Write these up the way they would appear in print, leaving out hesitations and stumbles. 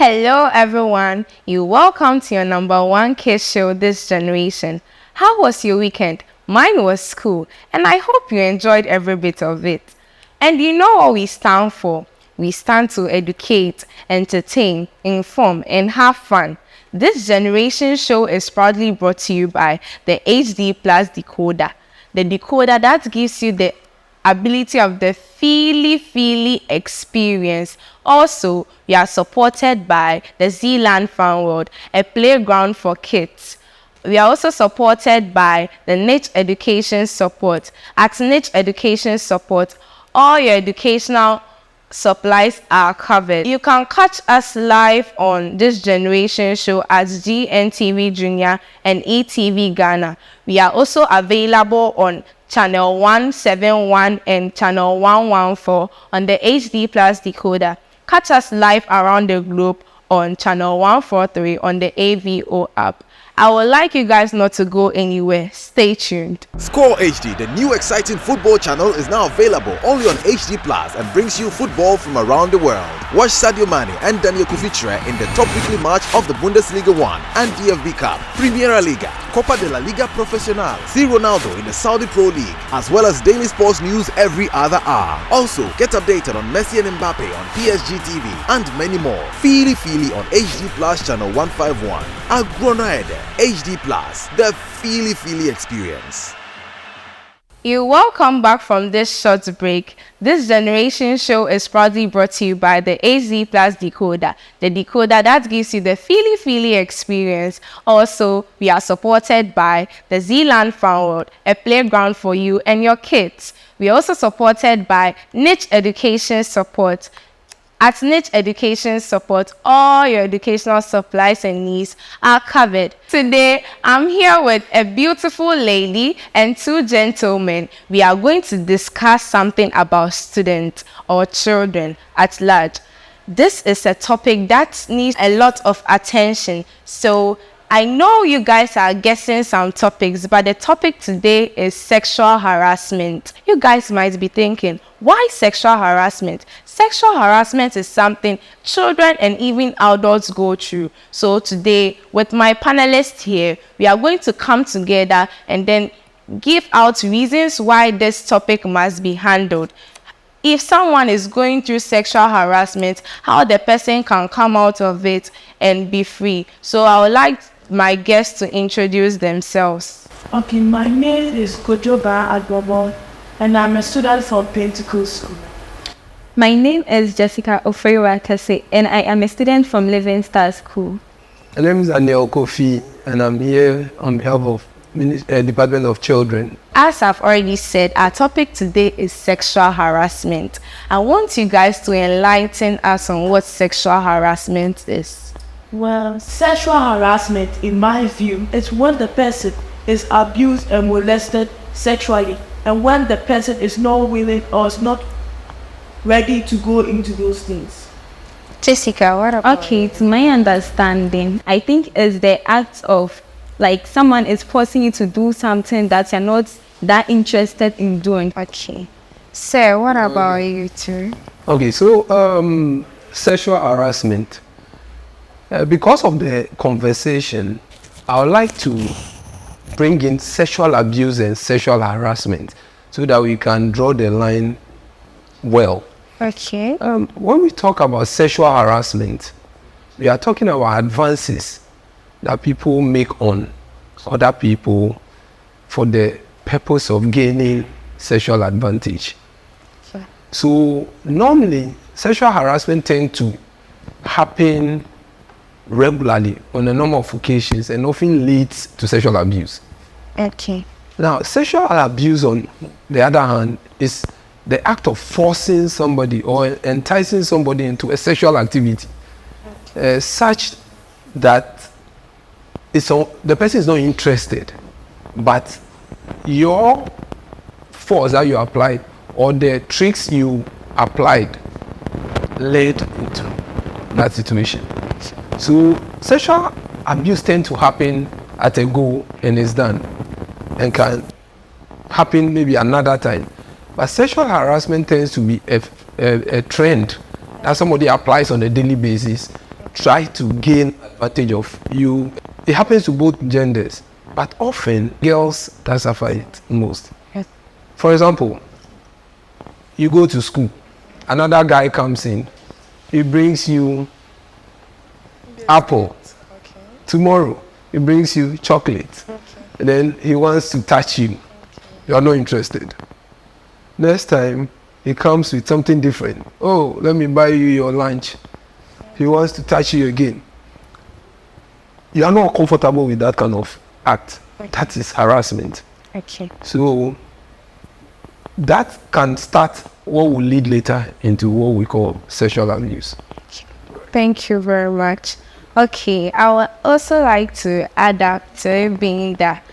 Hello everyone, you welcome to your number one kids show this generation. How was your weekend? Mine was cool and I hope you enjoyed every bit of it. And you know what we stand for? We stand to educate, entertain, inform and have fun. This generation show is proudly brought to you by the HD Plus decoder. The decoder that gives you the ability of the feely experience. Also, we are supported by the Zealand Fan World, a playground for kids. We are also supported by the Niche Education Support. At Niche Education Support, all your educational supplies are covered. You can catch us live on this generation show at GNTV Junior and ETV Ghana. We are also available on Channel 171 and Channel 114 on the HD Plus decoder. Catch us live around the globe on Channel 143 on the AVO app. I would like you guys not to go anywhere. Stay tuned. Score HD, the new exciting football channel, is now available only on HD Plus and brings you football from around the world. Watch Sadio Mane and Daniel Kufitre in the top weekly match of the Bundesliga 1 and DFB Cup, Primera Liga, Copa de la Liga Profesional, see Ronaldo in the Saudi Pro League, as well as daily sports news every other hour. Also, get updated on Messi and Mbappe on PSG TV and many more. Feely on HD Plus channel 151. Agronaede HD Plus, the feely experience. You're welcome back from this short break. This generation show is proudly brought to you by the HD Plus decoder, the decoder that gives you the feely experience. Also, we are supported by the Zealand Fan World, a playground for you and your kids. We are also supported by Niche Education Support. At Niche Education Support, all your educational supplies and needs are covered. Today, I'm here with a beautiful lady and two gentlemen. We are going to discuss something about students or children at large. This is a topic that needs a lot of attention. So, I know you guys are guessing some topics, but the topic today is sexual harassment. You guys might be thinking, why sexual harassment? Sexual harassment is something children and even adults go through. So today, with my panelists here, we are going to come together and then give out reasons why this topic must be handled. If someone is going through sexual harassment, how the person can come out of it and be free. So I would like my guests to introduce themselves. Okay, my name is Kojoba Agbobo, and I'm a student from Pentecost School. My name is Jessica Oferiwa-Kase, and I am a student from Living Star School. My name is Daniel Kofi, and I'm here on behalf of Department of Children. As I've already said, our topic today is sexual harassment. I want you guys to enlighten us on what sexual harassment is. Well, sexual harassment, in my view, is when the person is abused and molested sexually, and when the person is not willing or is not ready to go into those things. Jessica, what about Okay, to my understanding, I think it's the act of like someone is forcing you to do something that you're not that interested in doing. Okay. Sir, what about you two? Okay, so sexual harassment. Because of the conversation, I would like to bring in sexual abuse and sexual harassment so that we can draw the line well. Okay. When we talk about sexual harassment, we are talking about advances that people make on other people for the purpose of gaining sexual advantage. Sure. So normally, sexual harassment tends to happen regularly on a number of occasions and often leads to sexual abuse. Okay. Now, sexual abuse, on the other hand, is the act of forcing somebody or enticing somebody into a sexual activity, such that the person is not interested, but your force that you applied or the tricks you applied led into that situation. So sexual abuse tends to happen at a go and is done, and can happen maybe another time. But sexual harassment tends to be a trend that somebody applies on a daily basis try to gain advantage of you. It happens to both genders, but often girls that suffer it most. Yes. For example, you go to school, another guy comes in, he brings you apple. Okay. Tomorrow, he brings you chocolate. Okay. And then he wants to touch you. You are not interested. Next time, he comes with something different. Oh, let me buy you your lunch. He wants to touch you again. You are not comfortable with that kind of act. That is harassment. Okay. So that can start what will lead later into what we call sexual abuse. Thank you very much. Okay, I would also like to add up to it being that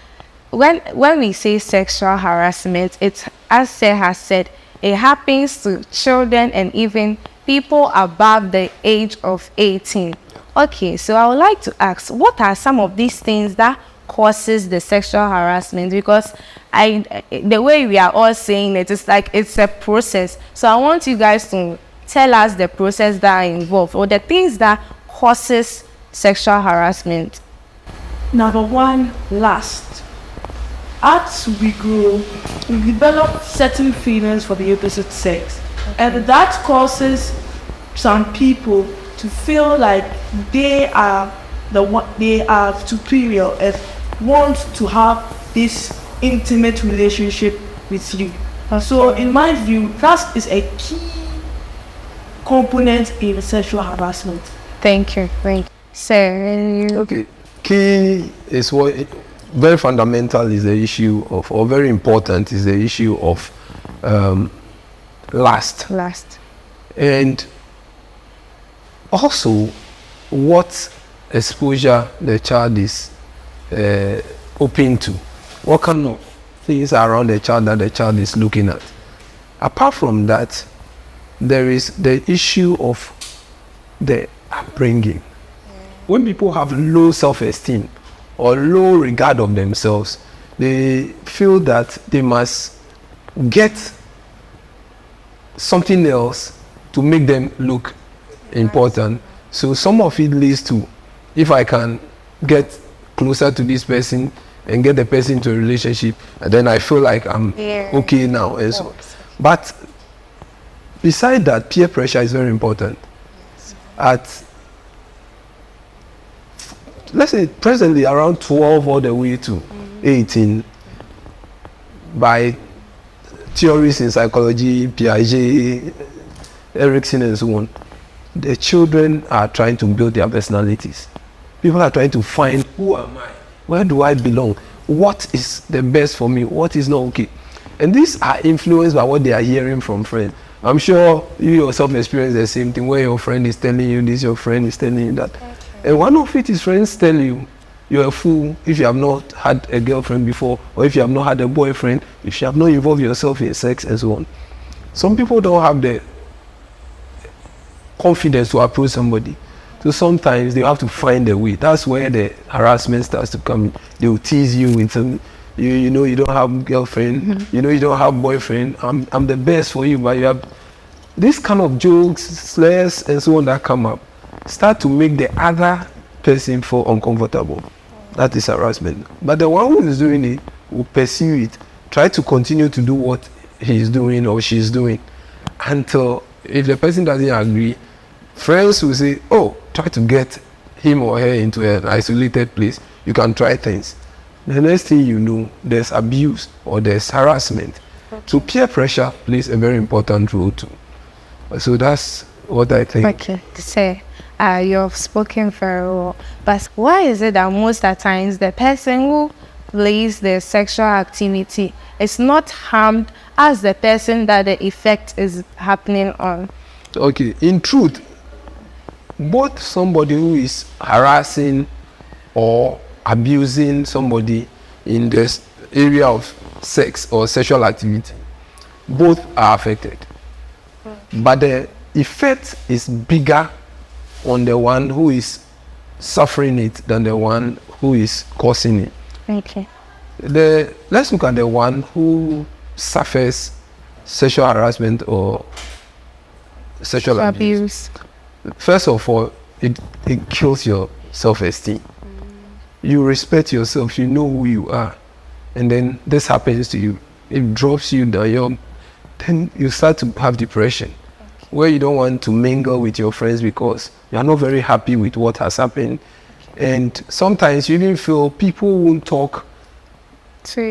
when we say sexual harassment, it's, as Sir has said, it happens to children and even people above the age of 18. Okay, so I would like to ask, what are some of these things that causes the sexual harassment? Because the way we are all saying it, it's like it's a process. So I want you guys to tell us the process that are involved or the things that causes sexual harassment. Number one, lust. As we grow, we develop certain feelings for the opposite sex, and that causes some people to feel like they are superior and want to have this intimate relationship with you. So in my view, lust is a key component in sexual harassment. Thank you. Thank you. Sir, Okay. Key is what very fundamental is the issue of, or very important is the issue of lust. last. And also what exposure the child is open to. What kind of things are around the child that the child is looking at. Apart from that, there is the issue of the upbringing. When people have low self-esteem or low regard of themselves, they feel that they must get something else to make them look important. So some of it leads to, if I can get closer to this person and get the person to a relationship, and then I feel like I'm okay now. And so, but beside that, peer pressure is very important. At let's say presently around 12 all the way to 18, by theories in psychology, Piaget, Erickson and so on, the children are trying to build their personalities. People are trying to find, who am I? Where do I belong? What is the best for me? What is not okay? And these are influenced by what they are hearing from friends. I'm sure you yourself experience the same thing, where your friend is telling you this, your friend is telling you that. And one of it is friends tell you, you're a fool if you have not had a girlfriend before, or if you have not had a boyfriend, if you have not involved yourself in sex and so on. Some people don't have the confidence to approach somebody. So sometimes they have to find a way. That's where the harassment starts to come in. They will tease you with some, you know you don't have girlfriend, you know you don't have boyfriend, I'm the best for you, but you have this kind of jokes, slurs and so on that come up, start to make the other person feel uncomfortable. That is harassment. But the one who is doing it will pursue it, try to continue to do what he is doing or she is doing, until if the person doesn't agree, friends will say, oh, try to get him or her into an isolated place. You can try things. The next thing you know, there's abuse or there's harassment. So peer pressure plays a very important role too. So that's what I think. Okay, say, you've spoken very well. But why is it that most of the times the person who plays the sexual activity is not harmed as the person that the effect is happening on? Okay, in truth, both somebody who is harassing or abusing somebody in this area of sex or sexual activity, both are affected. But the effect is bigger on the one who is suffering it than the one who is causing it. Okay. Let's look at the one who suffers sexual harassment or sexual abuse. First of all, it kills your self-esteem. You respect yourself, you know who you are, and then this happens to you, it drops you down, then you start to have depression, where you don't want to mingle with your friends because you are not very happy with what has happened. And sometimes you even feel people won't talk to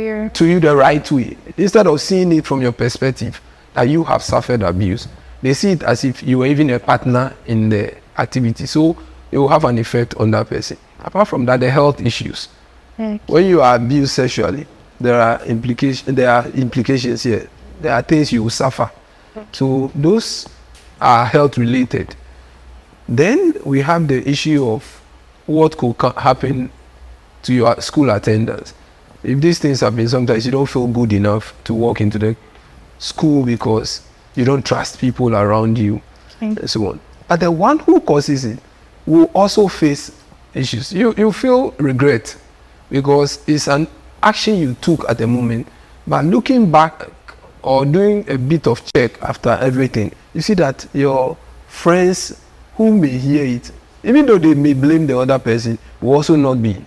you the right way. Instead of seeing it from your perspective that you have suffered abuse, they see it as if you were even a partner in the activity. So it will have an effect on that person. Apart from that, the health issues. Okay. When you are abused sexually, there are implications here. There are things you will suffer. Okay. So those are health related. Then we have the issue of what could happen to your school attendance. If these things happen, sometimes you don't feel good enough to walk into the school because you don't trust people around you, and so on. But the one who causes it will also face issues. You feel regret because it's an action you took at the moment, but looking back or doing a bit of check after everything, you see that your friends who may hear it, even though they may blame the other person, will also not be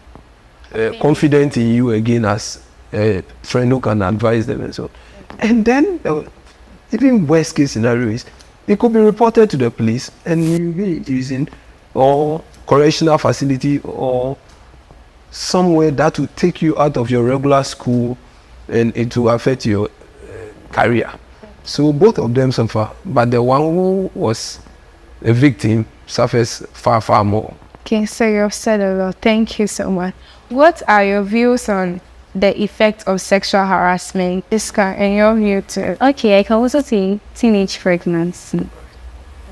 confident in you again as a friend who can advise them and so on. And then even worst case scenario is it could be reported to the police and you'll be using or correctional facility or somewhere that will take you out of your regular school and it will affect your career. So both of them suffer, but the one who was a victim suffers far, far more. Okay, so you've said a lot. Thank you so much. What are your views on the effect of sexual harassment? Iska, and your view too. Okay, I can also say teenage pregnancy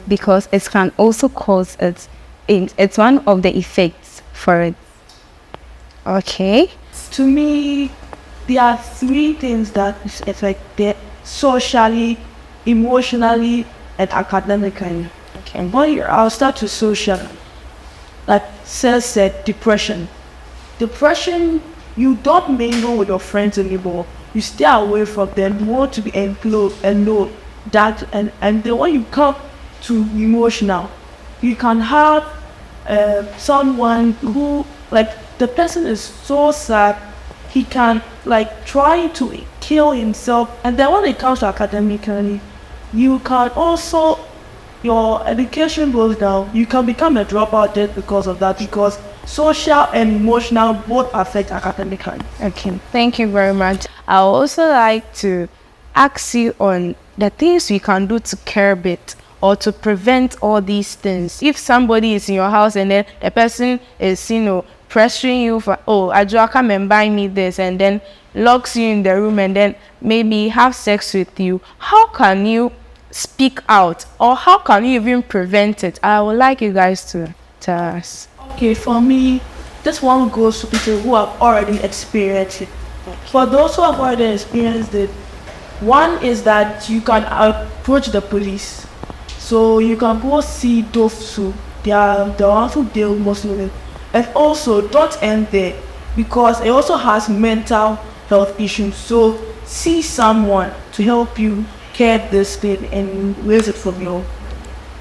because it can also cause it. It's one of the effects for it. Okay. To me, there are three things that affect it socially, emotionally, and academically. Okay. But I'll start with social. Like Seth said, depression. Depression, you don't mingle with your friends anymore. You stay away from them. You want to be enclosed and know that. And then when you come to emotional, you can have someone who, like, the person is so sad, he can, like, try to kill himself. And then when it comes to academically, you can also, your education goes down. You can become a dropout just because of that, because social and emotional both affect academically. Okay, thank you very much. I would also like to ask you on the things we can do to curb it or to prevent all these things. If somebody is in your house and then the person is, pressuring you for, oh, Ajua, come and buy me this, and then locks you in the room and then maybe have sex with you, how can you speak out, or how can you even prevent it? I would like you guys to tell us. Okay, for me, this one goes to people who have already experienced it. For those who have already experienced it, one is that you can approach the police. So you can go see those who they are the ones who deal mostly with it. And also, don't end there, because it also has mental health issues. So see someone to help you curb this thing and raise it from you.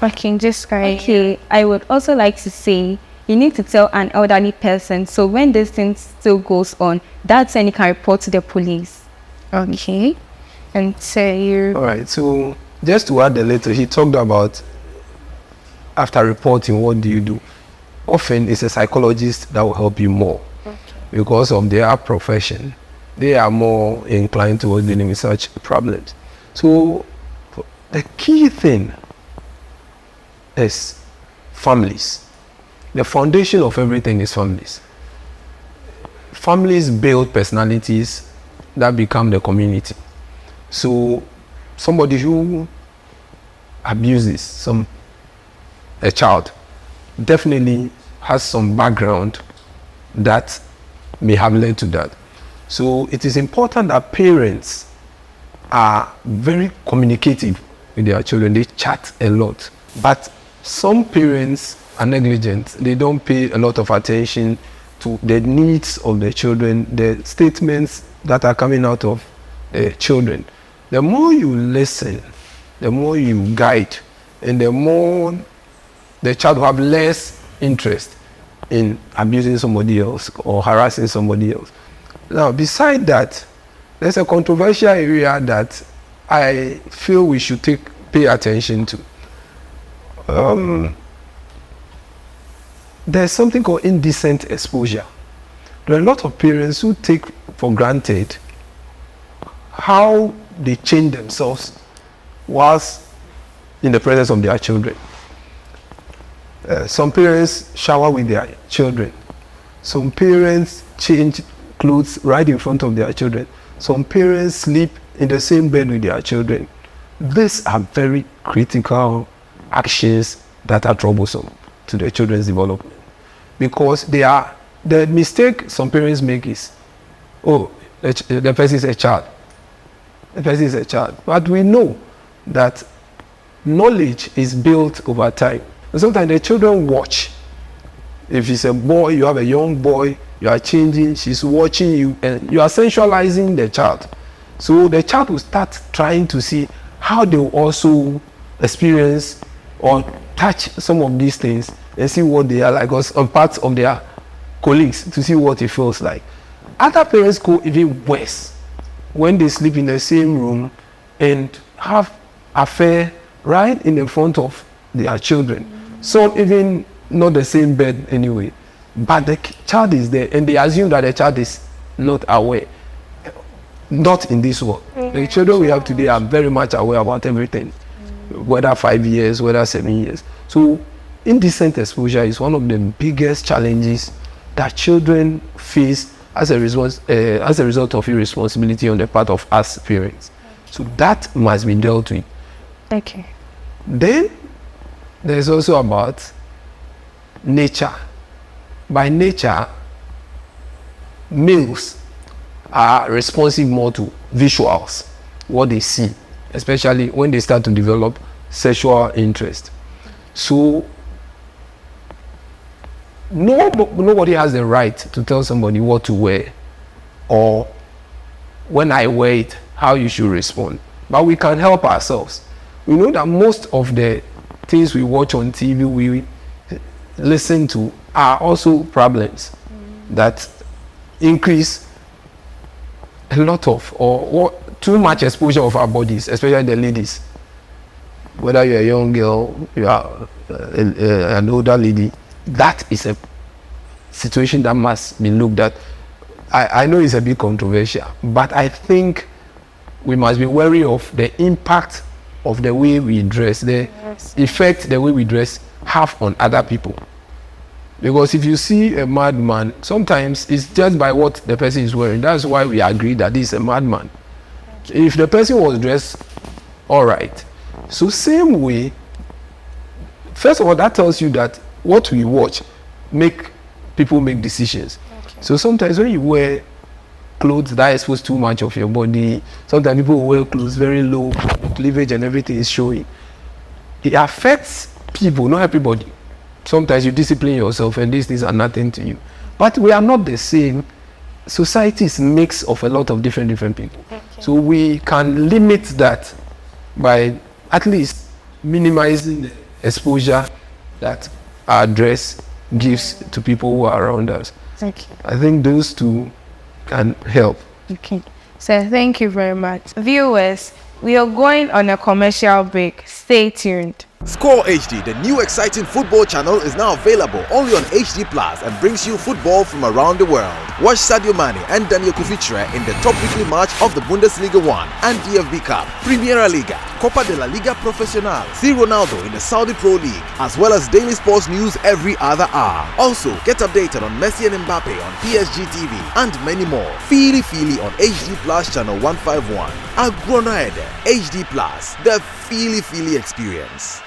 Okay, I would also like to say you need to tell an elderly person. So when this thing still goes on, that's when you can report to the police. Okay. And say you. All right. So just to add a little, he talked about after reporting, what do you do? Often it's a psychologist that will help you more, because of their profession. They are more inclined towards dealing with such problems. So the key thing is families. The foundation of everything is families. Families build personalities that become the community. So somebody who abuses a child definitely has some background that may have led to that. So it is important that parents are very communicative with their children. They chat a lot. But some parents are negligent. They don't pay a lot of attention to the needs of the children, the statements that are coming out of the children. The more you listen, the more you guide, and the more the child will have less interest in abusing somebody else or harassing somebody else. Now, beside that, there's a controversial area that I feel we should pay attention to. There's something called indecent exposure. There are a lot of parents who take for granted how they change themselves whilst in the presence of their children. Some parents shower with their children. Some parents change clothes right in front of their children. Some parents sleep in the same bed with their children. These are very critical actions that are troublesome to the children's development, because the mistake some parents make is, oh, the person is a child. The person is a child. But we know that knowledge is built over time. And sometimes the children watch. If it's a boy, you have a young boy, you are changing, she's watching you, and you are sensualizing the child. So the child will start trying to see how they will also experience or touch some of these things and see what they are like, or some parts of their colleagues, to see what it feels like. Other parents go even worse when they sleep in the same room and have affair right in the front of their children. Some even not the same bed anyway, but the child is there and they assume that the child is not aware. Not in this world. The children we have today are very much aware about everything, whether 5 years, whether 7 years. So indecent exposure is one of the biggest challenges that children face as a result of irresponsibility on the part of us parents. So that must be dealt with. Okay. Then there's also about nature. By nature, males are responsive more to visuals, what they see, especially when they start to develop sexual interest. So nobody has the right to tell somebody what to wear, or when I wear it, how you should respond. But we can help ourselves. We know that most of the things we watch on TV, we listen to, are also problems that increase a lot of, or too much exposure of our bodies, especially the ladies. Whether you're a young girl, you are an older lady, that is a situation that must be looked at. I know it's a bit controversial, but I think we must be wary of the impact of the way we dress, the effect the way we dress have on other people. Because if you see a madman, sometimes it's just by what the person is wearing. That's why we agree that this is a madman. If the person was dressed all right. So same way, first of all, that tells you that what we watch make people make decisions. Okay. So sometimes when you wear clothes that expose too much of your body, sometimes people will wear clothes very low, cleavage and everything is showing. It affects people, not everybody. Sometimes you discipline yourself and these things are nothing to you. But we are not the same. Society is a mix of a lot of different people. Okay. So we can limit that by at least minimizing the exposure that our dress gives to people who are around us. Okay. I think those two can help. Okay. So thank you very much. Viewers, we are going on a commercial break. Stay tuned. Score HD, the new exciting football channel, is now available only on HD Plus and brings you football from around the world. Watch Sadio Mane and Daniel Kufitre in the top weekly match of the Bundesliga 1 and DFB Cup, Primera Liga, Copa de la Liga Profesional, see Ronaldo in the Saudi Pro League, as well as daily sports news every other hour. Also, get updated on Messi and Mbappe on PSG TV and many more. Feely on HD Plus channel 151. Agronaede HD Plus, the Feely experience.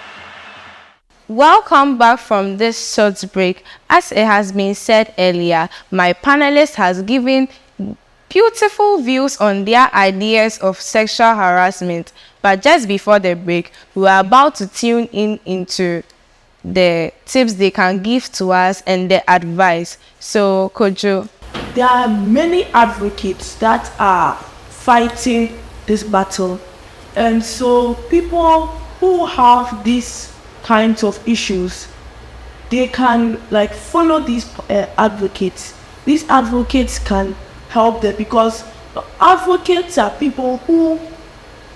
Welcome back from this short break. As it has been said earlier, my panelist has given beautiful views on their ideas of sexual harassment. But just before the break, we are about to tune into the tips they can give to us and the advice. So, Kojo. There are many advocates that are fighting this battle. And so people who have these kinds of issues they can like follow these advocates. These advocates can help them, because advocates are people who,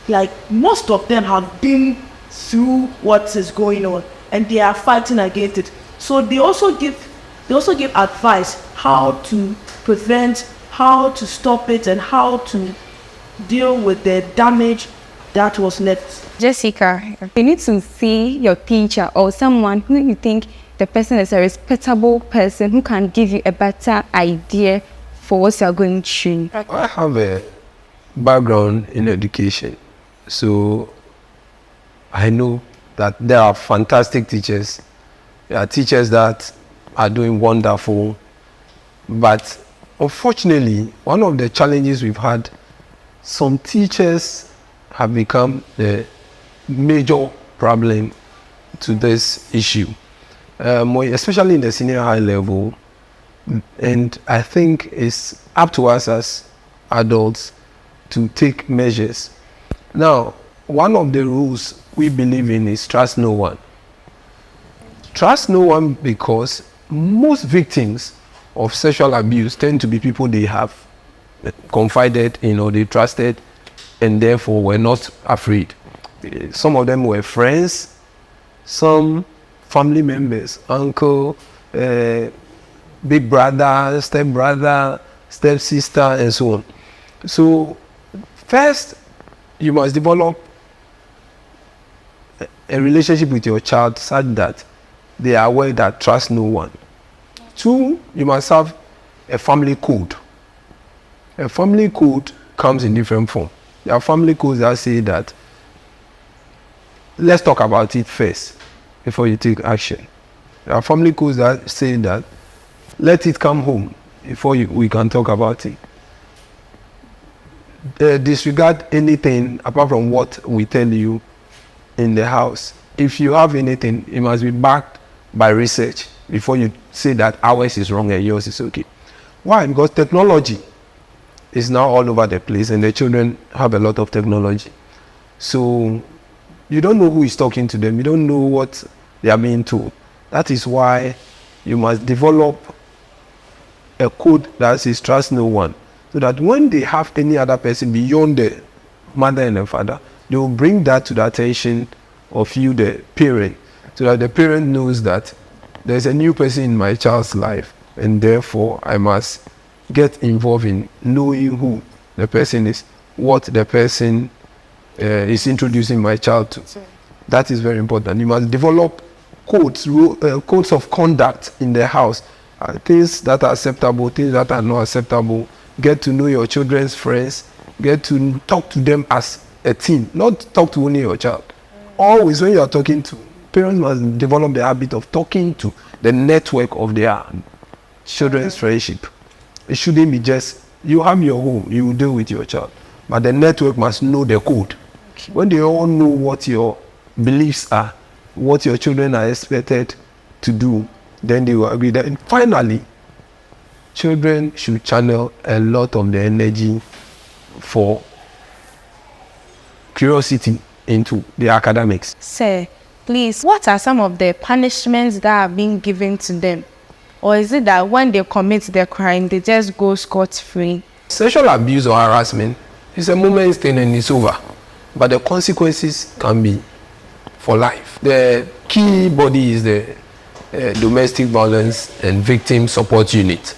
like, most of them have been through what is going on and they are fighting against it. So they also give advice how to prevent, how to stop it, and how to deal with the damage that was left. Jessica, You need to see your teacher or someone who you think the person is a respectable person who can give you a better idea for what you're going through. I have a background in education, so I know that there are fantastic teachers. There are teachers that are doing wonderful, but unfortunately, one of the challenges we've had, some teachers have become the major problem to this issue, especially in the senior high level. And I think it's up to us as adults to take measures. Now, one of the rules we believe in is trust no one. Trust no one because most victims of sexual abuse tend to be people they have confided in or they trusted, and therefore were not afraid. Some of them were friends, some family members, uncle, big brother, step sister, and so on. So first, you must develop a relationship with your child such that they are aware that trust no one. Two, you must have a family code. A family code comes in different form. There are family codes that say that let's talk about it first before you take action. There are family codes that say that let it come home before we can talk about it. Disregard anything apart from what we tell you in the house. If you have anything, it must be backed by research before you say that ours is wrong and yours is okay. Why? Because technology is now all over the place and the children have a lot of technology. So you don't know who is talking to them. You don't know what they are being told. That is why you must develop a code that says trust no one, so that when they have any other person beyond the mother and the father, they will bring that to the attention of you, the parent, so that the parent knows that there's a new person in my child's life, and therefore I must get involved in knowing who the person is, what the person is introducing my child to. That is very important. You must develop codes of conduct in the house, things that are acceptable, things that are not acceptable. Get to know your children's friends, get to talk to them as a team, not talk to only your child. Always when you are talking to, parents must develop the habit of talking to the network of their children's friendship. It shouldn't be just, you have your home, you will deal with your child, but the network must know the code. When they all know what your beliefs are, what your children are expected to do, then they will agree that. And finally, children should channel a lot of their energy for curiosity into the academics. sir, please, what are some of the punishments that are being given to them? Or is it that when they commit the crime, they just go scot-free? Sexual abuse or harassment is a moment thing and it's over, but the consequences can be for life. The key body is the Domestic Violence and Victim Support Unit,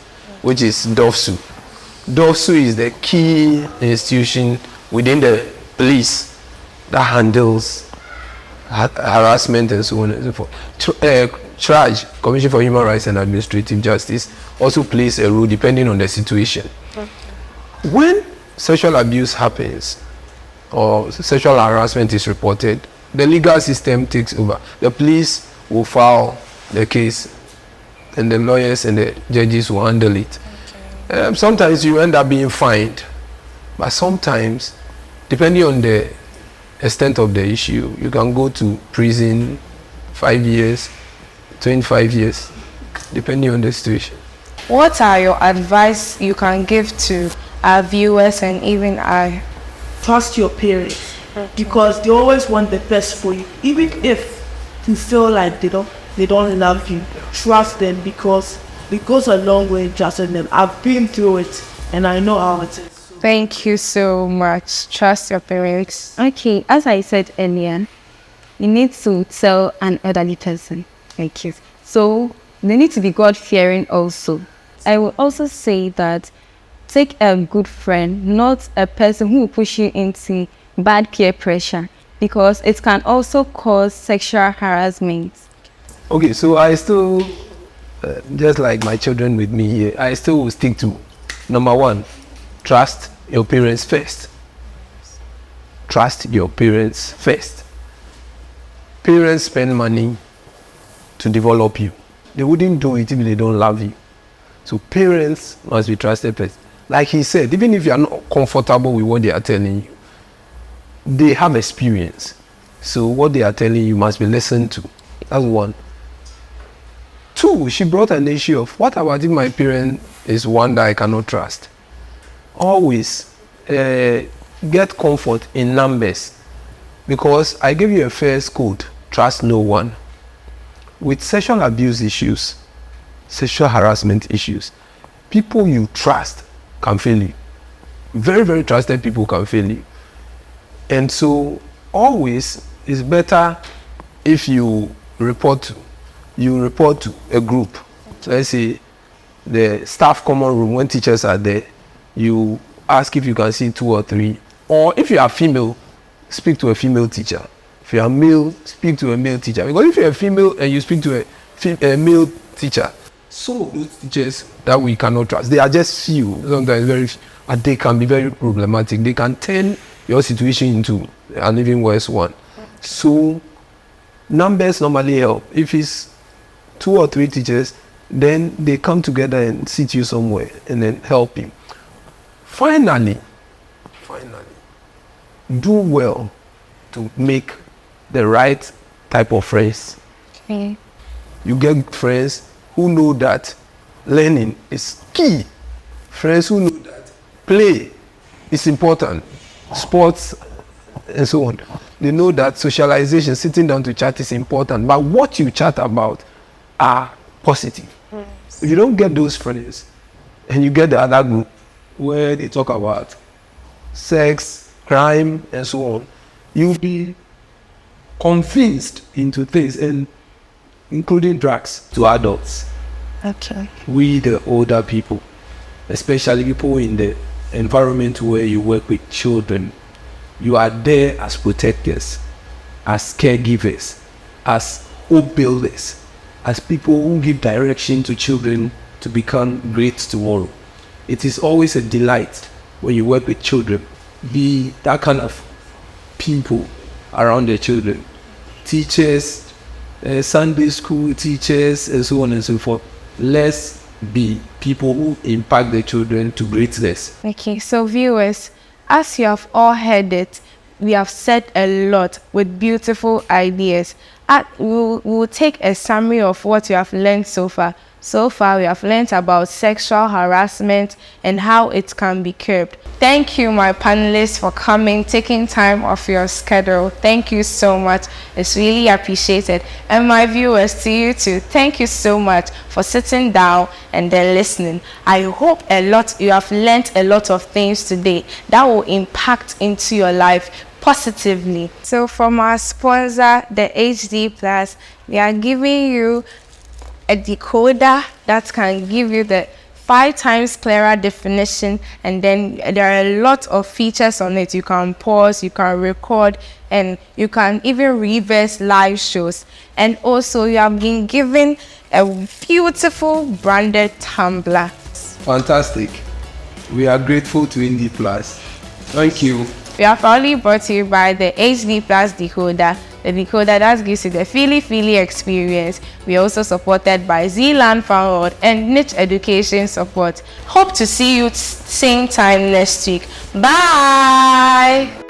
which is DOVSU. DOVSU is the key institution within the police that handles harassment and so on and so forth. CHRAJ, Commission for Human Rights and Administrative Justice, also plays a role depending on the situation. When sexual abuse happens or sexual harassment is reported, the legal system takes over. The police will file the case and the lawyers and the judges will handle it. Sometimes you end up being fined, but sometimes, depending on the extent of the issue, you can go to prison 5 years, 25 years, depending on the situation. What are your advice you can give to our viewers and even I? Trust your parents, because they always want the best for you, even if you feel like they don't. they don't love you, trust them, because it goes a long way in trusting them. I've been through it and I know how it is. Thank you so much. Trust your parents. Okay, as I said earlier, you need to tell an elderly person like you. So they need to be God-fearing also. I will also say that take a good friend, not a person who will push you into bad peer pressure, because it can also cause sexual harassment. Okay, so I still, just like my children with me here, I still will stick to number one, trust your parents first. Trust your parents first. Parents spend money to develop you. They wouldn't do it if they don't love you. So parents must be trusted first. Like he said, even if you are not comfortable with what they are telling you, they have experience. So what they are telling you must be listened to. That's one. Two, she brought an issue of what about if my parent is one that I cannot trust? Always get comfort in numbers, because I give you a first code, trust no one. With sexual abuse issues, sexual harassment issues, people you trust can fail you. Very, very trusted people can fail you. And so always it's better if you report to a group. So let's say the staff common room, when teachers are there, you ask if you can see 2 or 3, or if you are female, speak to a female teacher. If you are male, speak to a male teacher. Because if you are female and you speak to a male teacher, some of those teachers that we cannot trust, they are just few, sometimes very few, and they can be very problematic. They can turn your situation into an even worse one. So numbers normally help. If it's 2 or 3 teachers, then they come together and sit you somewhere and then help you. Finally, do well to make the right type of friends. Okay. You get friends who know that learning is key. Friends who know that play is important. Sports and so on. They know that socialization, sitting down to chat is important. But what you chat about are positive. If you don't get those friends and you get the other group where they talk about sex, crime, and so on, you'll be convinced into things, and including drugs to adults. Okay. We, the older people, especially people in the environment where you work with children, you are there as protectors, as caregivers, as hope builders, as people who give direction to children to become great tomorrow. It is always a delight when you work with children. Be that kind of people around the children. Teachers, Sunday school teachers, and so on and so forth. Let's be people who impact the children to greatness. Okay, so viewers, as you have all heard it, we have said a lot with beautiful ideas. We'll take a summary of what you have learned so far. So far, we have learned about sexual harassment and how it can be curbed. Thank you, my panelists, for coming, taking time off your schedule. Thank you so much. It's really appreciated. And my viewers, to you too, thank you so much for sitting down and then listening. I hope you have learned a lot of things today that will impact into your life positively. So from our sponsor, the HD Plus, we are giving you a decoder that can give you the 5 times clearer definition, and then there are a lot of features on it. You can pause, you can record, and you can even reverse live shows. And also you have been given a beautiful branded tumbler. Fantastic. We are grateful to Indie Plus. Thank you. We are proudly brought to you by the HD Plus decoder, the decoder that gives you the feely experience. We are also supported by Zealand Farmworld and Niche Education Support. Hope to see you same time next week. Bye!